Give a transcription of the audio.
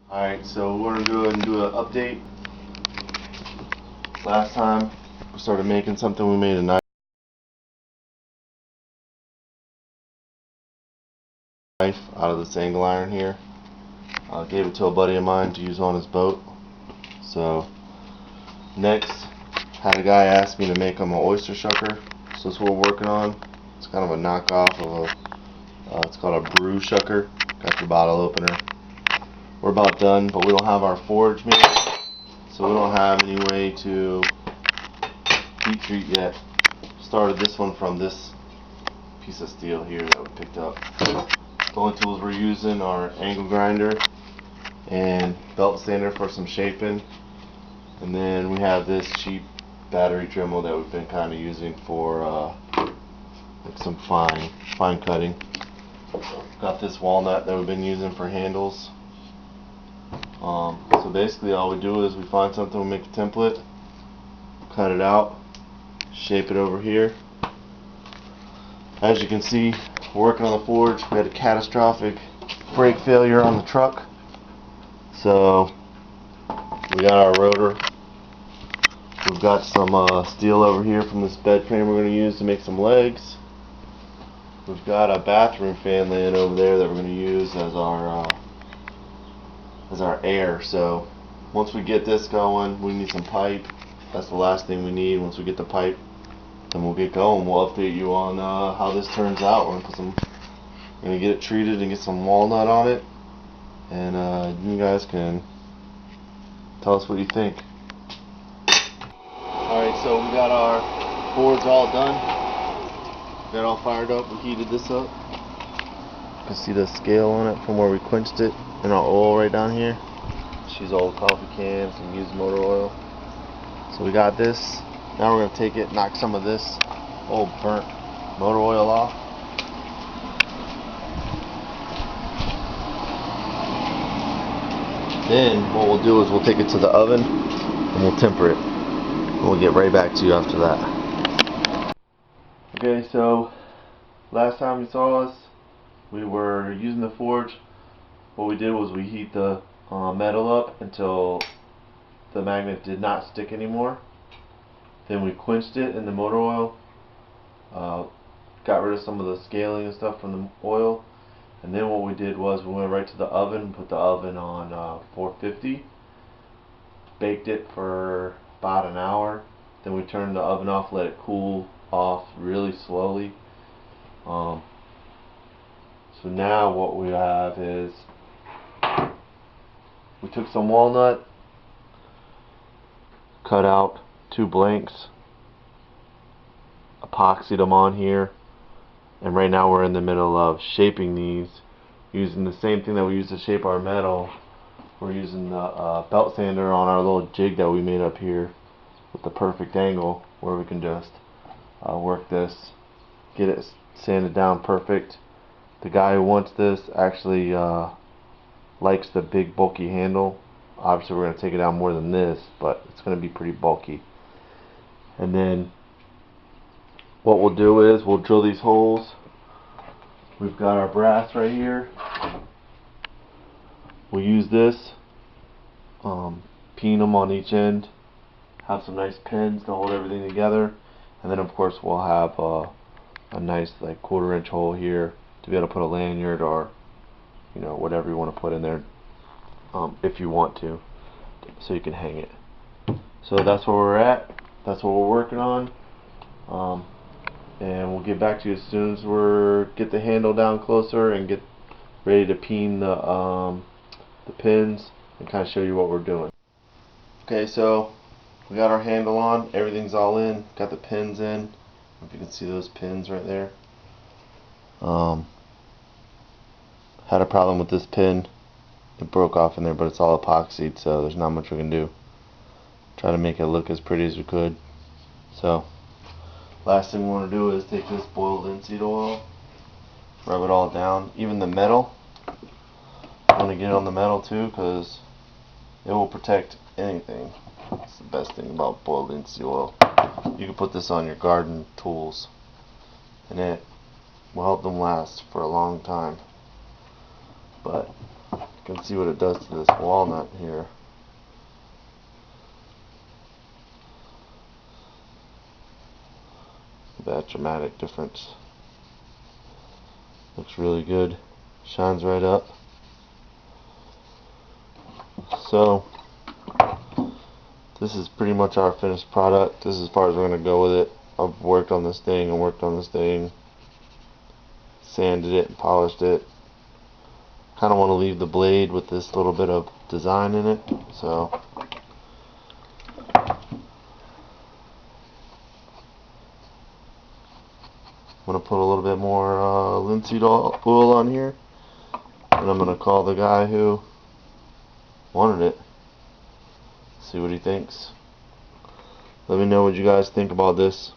Alright, so we're going to go ahead and do an update. Last time we started making something, we made a knife out of this angle iron here. Gave it to a buddy of mine to use on his boat. So next, had a guy ask me to make him an oyster shucker. So that's what we're working on. It's kind of a knockoff of it's called a brew shucker. Got your bottle opener. We're about done, but we don't have our forge made, so we don't have any way to heat treat yet. Started this one from this piece of steel here that we picked up. The only tools we're using are angle grinder and belt sander for some shaping, and then we have this cheap battery Dremel that we've been kind of using for like some fine cutting. Got this walnut that we've been using for handles. So basically all we do is we find something, we make a template, cut it out, shape it over here. As you can see, we're working on the forge. We had a catastrophic brake failure on the truck, so we got our rotor. We've got some steel over here from this bed frame we're going to use to make some legs. We've got a bathroom fan laying over there that we're going to use as our air. So once we get this going, we need some pipe. That's the last thing we need. Once we get the pipe, then we'll get going. We'll update you on how this turns out. We're gonna get it treated and get some walnut on it, and you guys can tell us what you think. Alright, so we got our boards all done. Got it all fired up. We heated this up. You can see the scale on it from where we quenched it, and our oil right down here. She's old coffee cans and used motor oil. So we got this. Now we're going to take it, knock some of this old burnt motor oil off. Then what we'll do is we'll take it to the oven and we'll temper it. And we'll get right back to you after that. Okay, so last time you saw us, we were using the forge. What we did was we heat the metal up until the magnet did not stick anymore. Then we quenched it in the motor oil, got rid of some of the scaling and stuff from the oil, and then what we did was we went right to the oven and put the oven on 450, baked it for about an hour. Then we turned the oven off, let it cool off really slowly. So now what we have is we took some walnut, cut out 2 blanks, epoxied them on here, and right now we're in the middle of shaping these using the same thing that we use to shape our metal. We're using the belt sander on our little jig that we made up here with the perfect angle where we can just work this, get it sanded down perfect. The guy who wants this actually likes the big bulky handle. Obviously we're going to take it down more than this, but it's going to be pretty bulky. And then what we'll do is we'll drill these holes. We've got our brass right here. We'll use this, peen them on each end, have some nice pins to hold everything together, and then of course we'll have a nice like 1/4-inch hole here to be able to put a lanyard or whatever you want to put in there, if you want to, so you can hang it. So that's where we're at. That's what we're working on, and we'll get back to you as soon as we get the handle down closer and get ready to peen the pins and kind of show you what we're doing. Okay, so we got our handle on, everything's all in, got the pins in. If you can see those pins right there. Had a problem with this pin. It broke off in there, but it's all epoxied, so there's not much we can do. Try to make it look as pretty as we could. So last thing we want to do is take this boiled linseed oil, rub it all down, even the metal. I want to get it on the metal too, because it will protect anything. That's the best thing about boiled linseed oil. You can put this on your garden tools and it will help them last for a long time. But You can see what it does to this walnut here. That dramatic difference. Looks really good. Shines right up. So this is pretty much our finished product. This is as far as we're going to go with it. I've worked on this thing and worked on this thing. Sanded it and polished it. Kind of want to leave the blade with this little bit of design in it. So I'm going to put a little bit more linseed oil on here. And I'm going to call the guy who wanted it. See what he thinks. Let me know what you guys think about this.